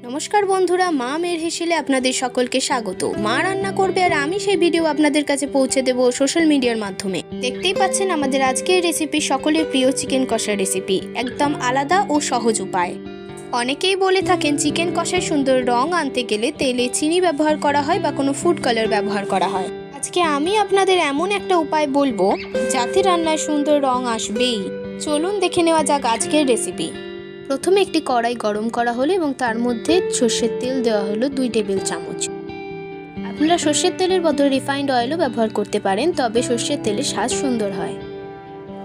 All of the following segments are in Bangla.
নমস্কার বন্ধুরা, মা মেয়ের হেসেলে আপনাদের সকলকে স্বাগত। মা রান্না করবে আর আমি সেই ভিডিও আপনাদের কাছে পৌঁছে দেব সোশ্যাল মিডিয়ার মাধ্যমে। দেখতেই পাচ্ছেন আমাদের আজকের রেসিপি সকলের প্রিয় চিকেন কষার রেসিপি, একদম আলাদা ও সহজ উপায়। অনেকেই বলে থাকেন চিকেন কষায় সুন্দর রং আনতে গেলে তেলে চিনি ব্যবহার করা হয় বা কোনো ফুড কালার ব্যবহার করা হয়। আজকে আমি আপনাদের এমন একটা উপায় বলবো যাতে রান্নায় সুন্দর রং আসবেই। চলুন দেখে নেওয়া যাক আজকের রেসিপি। প্রথমে একটি কড়াই গরম করা হলো এবং তার মধ্যে সর্ষের তেল দেওয়া হলো 2 টেবিল চামচ। আপনারা সর্ষের তেলের বদলে রিফাইন্ড অয়েলও ব্যবহার করতে পারেন, তবে সর্ষের তেলের স্বাদ সুন্দর হয়।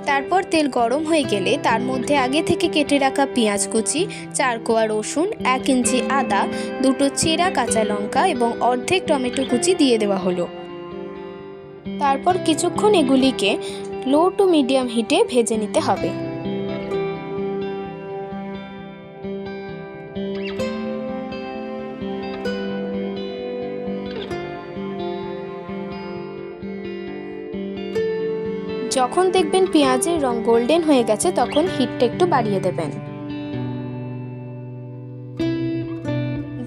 তারপর তেল গরম হয়ে গেলে তার মধ্যে আগে থেকে কেটে রাখা পেঁয়াজ কুচি, 4 কোয়া রসুন, 1 ইঞ্চি আদা, 2টো চেরা কাঁচা লঙ্কা এবং অর্ধেক টমেটো কুচি দিয়ে দেওয়া হলো। তারপর কিছুক্ষণ এগুলিকে লো টু মিডিয়াম হিটে ভেজে নিতে হবে। যখন দেখবেন পেঁয়াজের রং গোল্ডেন হয়ে গেছে তখন হিটটা একটু বাড়িয়ে দেবেন।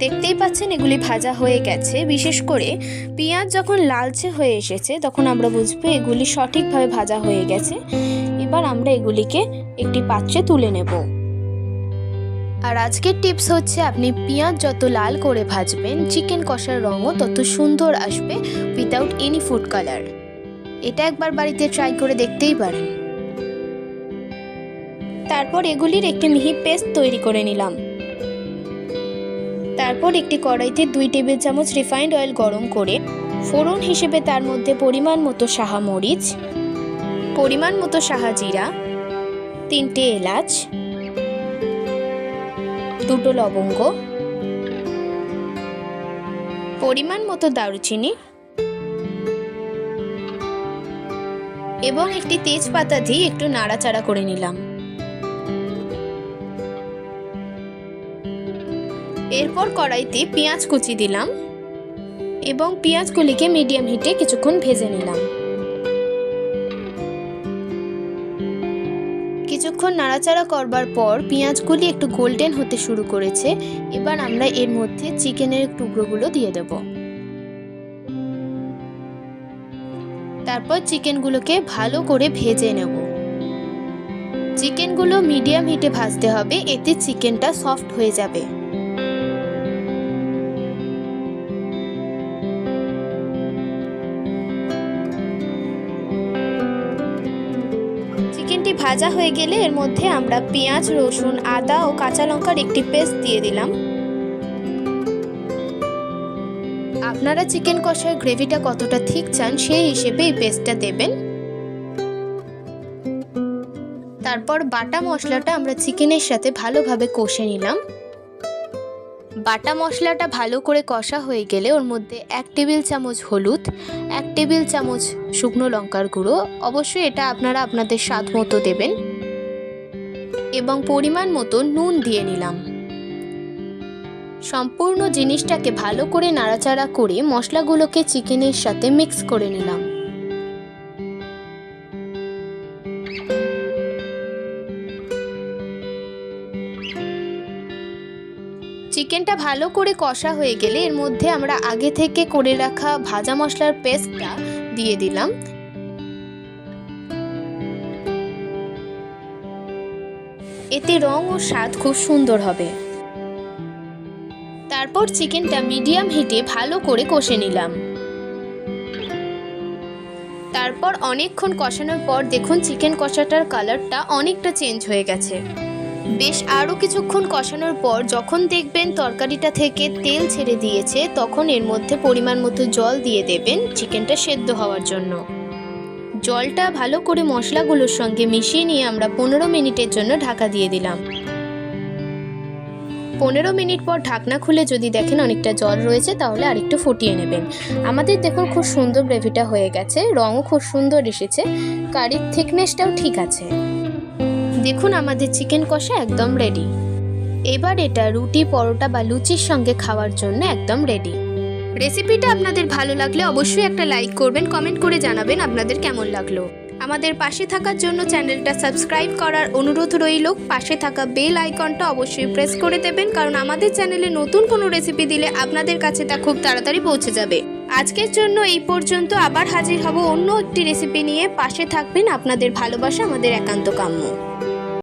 দেখতেই পাচ্ছেন এগুলি ভাজা হয়ে গেছে। বিশেষ করে পেঁয়াজ যখন লালচে হয়ে এসেছে তখন আমরা বুঝবো এগুলি সঠিকভাবে ভাজা হয়ে গেছে। এবার আমরা এগুলিকে একটি পাত্রে তুলে নেব। আর আজকের টিপস হচ্ছে, আপনি পেঁয়াজ যত লাল করে ভাজবেন চিকেন কষার রঙও তত সুন্দর আসবে উইদাউট এনি ফুড কালার। এটা একবার বাড়িতে ট্রাই করে দেখতেই পারেন। তারপর এগুলির একটি মিহি পেস্ট তৈরি করে নিলাম। তারপর একটি কড়াইতে 2 টেবিল চামচ রিফাইন্ড অয়েল গরম করে ফোড়ন হিসেবে তার মধ্যে পরিমাণ মতো সাহা মরিচ, পরিমাণ মতো সাহা জিরা, 3টে এলাচ, 2টো লবঙ্গ, পরিমাণ মতো দারুচিনি এবং একটি তেজপাতা দিয়ে একটু নাড়াচাড়া করে নিলাম। এরপর কড়াইতে পেঁয়াজ কুচি দিলাম এবং পেঁয়াজগুলিকে মিডিয়াম হিটে কিছুক্ষণ ভেজে নিলাম। কিছুক্ষণ নাড়াচাড়া করবার পর পেঁয়াজগুলি একটু গোল্ডেন হতে শুরু করেছে। এবার আমরা এর মধ্যে চিকেনের টুকরোগুলো দিয়ে দেব। তারপর চিকেনগুলোকে ভালো করে ভেজে নেব। চিকেনগুলো মিডিয়াম হিটে ভাজতে হবে, এতে চিকেনটা সফট হয়ে যাবে। চিকেনটি ভাজা হয়ে গেলে এর মধ্যে আমরা পেঁয়াজ, রসুন, আদা ও কাঁচা লঙ্কার একটি পেস্ট দিয়ে দিলাম। আপনারা চিকেন কষার গ্রেভিটা কতটা ঠিক চান সেই হিসেবে এই পেস্টটা দেবেন। তারপর বাটা মশলাটা আমরা চিকেনের সাথে ভালোভাবে কষে নিলাম। বাটা মশলাটা ভালো করে কষা হয়ে গেলে ওর মধ্যে 1 টেবিল চামচ হলুদ, 1 টেবিল চামচ শুকনো লঙ্কার গুঁড়ো, অবশ্যই এটা আপনারা আপনাদের স্বাদ মতো দেবেন, এবং পরিমাণ মতো নুন দিয়ে নিলাম। সম্পূর্ণ জিনিসটাকে ভালো করে নাড়াচাড়া করে মশলাগুলোকে চিকেনের সাথে মিক্স করে নিলাম। চিকেনটা ভালো করে কষা হয়ে গেলে এর মধ্যে আমরা আগে থেকে করে রাখা ভাজা মশলার পেস্টটা দিয়ে দিলাম। এতে রং ও স্বাদ খুব সুন্দর হবে। তারপর চিকেনটা মিডিয়াম হিটে ভালো করে কষে নিলাম। তারপর অনেকক্ষণ কষানোর পর দেখুন চিকেন কষাটার কালারটা অনেকটা চেঞ্জ হয়ে গেছে। বেশ আরও কিছুক্ষণ কষানোর পর যখন দেখবেন তরকারিটা থেকে তেল ছেড়ে দিয়েছে তখন এর মধ্যে পরিমাণ মতো জল দিয়ে দেবেন চিকেনটা সেদ্ধ হওয়ার জন্য। জলটা ভালো করে মশলাগুলোর সঙ্গে মিশিয়ে নিয়ে আমরা 15 মিনিটের জন্য ঢাকা দিয়ে দিলাম। 15 মিনিট পর ঢাকনা খুলে যদি দেখেন অনেকটা জল রয়েছে তাহলে আরেকটু ফুটিয়ে নেবেন। আমাদের দেখুন খুব সুন্দর গ্রেভিটা হয়ে গেছে, রঙও খুব সুন্দর এসেছে, কারির থিকনেসটাও ঠিক আছে। দেখুন আমাদের চিকেন কষা একদম রেডি। এবার এটা রুটি, পরোটা বা লুচির সঙ্গে খাওয়ার জন্য একদম রেডি। রেসিপিটা আপনাদের ভালো লাগলে অবশ্যই একটা লাইক করবেন, কমেন্ট করে জানাবেন আপনাদের কেমন লাগলো। আমাদের পাশে থাকার জন্য চ্যানেলটা সাবস্ক্রাইব করার অনুরোধ রইল। পাশে থাকা বেল আইকনটা অবশ্যই প্রেস করে দেবেন, কারণ আমাদের চ্যানেলে নতুন কোনো রেসিপি দিলে আপনাদের কাছে তা খুব তাড়াতাড়ি পৌঁছে যাবে। আজকের জন্য এই পর্যন্ত, আবার হাজির হব অন্য একটি রেসিপি নিয়ে। পাশে থাকবেন, আপনাদের ভালোবাসা আমাদের একান্ত কাম্য।